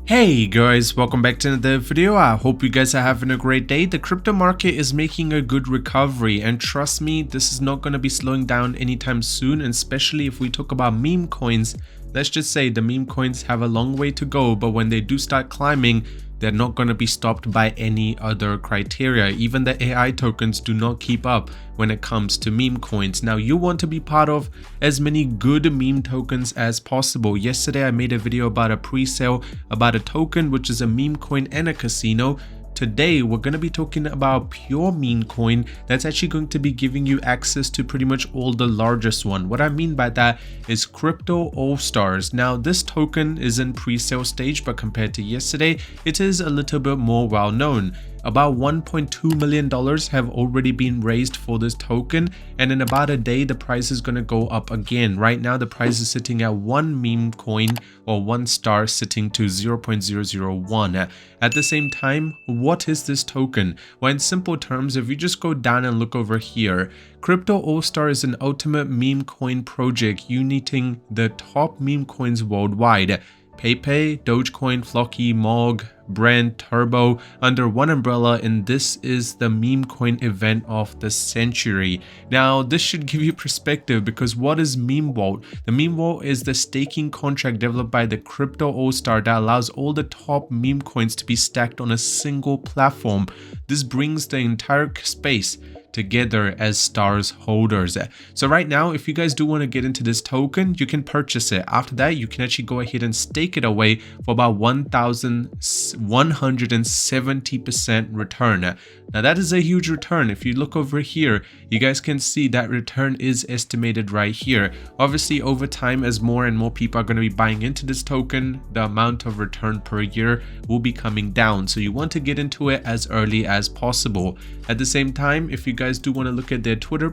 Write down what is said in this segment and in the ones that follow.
Hey guys, welcome back to another video. I hope you guys are having a great day. The crypto market is making a good recovery, and trust me, this is not going to be slowing down anytime soon, and especially if we talk about meme coins. Let's just say the meme coins have a long way to go, but when they do start climbing, they're not going to be stopped by any other criteria. Even the AI tokens do not keep up when it comes to meme coins. Now, you want to be part of as many good meme tokens as possible. Yesterday, I made a video about a pre-sale about a token, which is a meme coin and a casino. Today, we're going to be talking about pure meme coin that's actually going to be giving you access to pretty much all the largest one. What I mean by that is Crypto All-Stars. Now, this token is in pre-sale stage, but compared to yesterday, it is a little bit more well known. About $1.2 million have already been raised for this token, and in about a day the price is going to go up again. Right now the price is sitting at one meme coin or 1 star sitting to 0.001. At the same time, what is this token? Well, in simple terms, if you just go down and look over here, Crypto All-Star is an ultimate meme coin project uniting the top meme coins worldwide. Pepe, Dogecoin, Flocky, Mog, Brand, Turbo under one umbrella, and this is the meme coin event of the century. Now, this should give you perspective, because what is Meme Vault? The Meme Vault is the staking contract developed by the Crypto All-Star that allows all the top meme coins to be stacked on a single platform. This brings the entire space together as stars holders. So right now, if you guys do want to get into this token, you can purchase it. After that, you can actually go ahead and stake it away for about 1,170% return. Now that is a huge return. If you look over here, you guys can see that return is estimated right here. Obviously, over time, as more and more people are going to be buying into this token, the amount of return per year will be coming down. So you want to get into it as early as possible. At the same time, if you guys do want to look at their Twitter,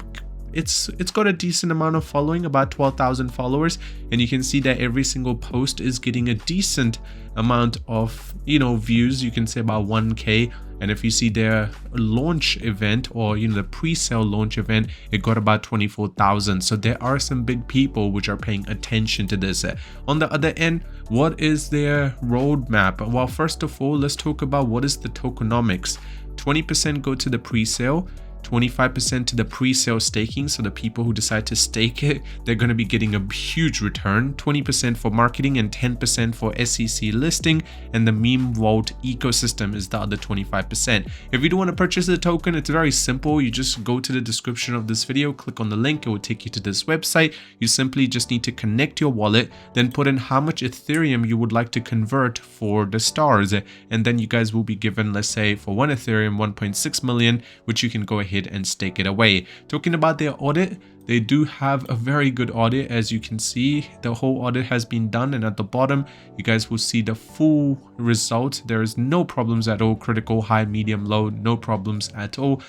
it's got a decent amount of following, about 12,000 followers, and you can see that every single post is getting a decent amount of views. You can say about 1K, and if you see their launch event, or the pre-sale launch event, it got about 24,000. So there are some big people which are paying attention to this. On the other end, what is their roadmap? Well, first of all, let's talk about what is the tokenomics. 20% go to the pre-sale, 25% to the pre-sale staking, so the people who decide to stake it, they're going to be getting a huge return, 20% for marketing and 10% for SEC listing, and the meme vault ecosystem is the other 25%. If you do want to purchase the token, it's very simple. You just go to the description of this video, click on the link, it will take you to this website. You simply just need to connect your wallet, then put in how much Ethereum you would like to convert for the stars, and then you guys will be given, let's say for 1 Ethereum, 1.6 million, which you can go ahead and stake it away. Talking about their audit, they do have a very good audit. As you can see, the whole audit has been done, and at the bottom you guys will see the full result. There is no problems at all. Critical, high, medium, low, no problems at all.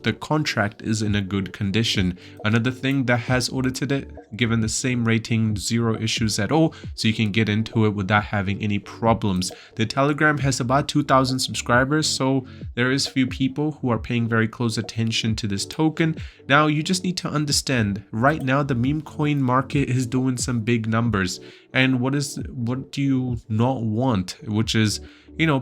The contract is in a good condition. Another thing that has audited it, given the same rating, 0 issues at all, so you can get into it without having any problems. The Telegram has about 2,000 subscribers, so there is few people who are paying very close attention to this token. Now, you just need to understand, right now the meme coin market is doing some big numbers, and what do you not want, which is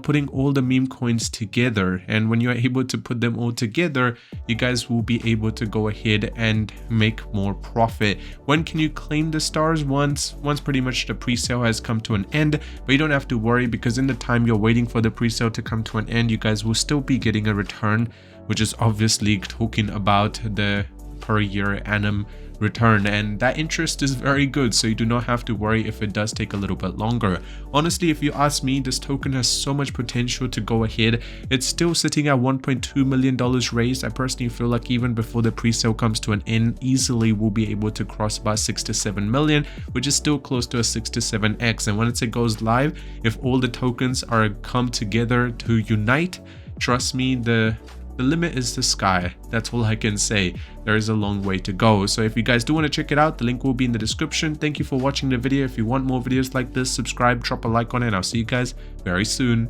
putting all the meme coins together. And when you're able to put them all together, you guys will be able to go ahead and make more profit. When can you claim the stars? Once pretty much the pre-sale has come to an end, but you don't have to worry, because in the time you're waiting for the pre-sale to come to an end, you guys will still be getting a return, which is obviously talking about the per year annum return, and that interest is very good, so you do not have to worry if it does take a little bit longer. Honestly, if you ask me, this token has so much potential to go ahead. It's still sitting at $1.2 million raised. I personally feel like even before the pre-sale comes to an end, easily we'll be able to cross about 6 to 7 million, which is still close to a 6 to 7x. And when it goes live, if all the tokens are come together to unite, trust me, the limit is the sky. That's all I can say. There is a long way to go. So if you guys do want to check it out, the link will be in the description. Thank you for watching the video. If you want more videos like this, subscribe, drop a like on it. I'll see you guys very soon.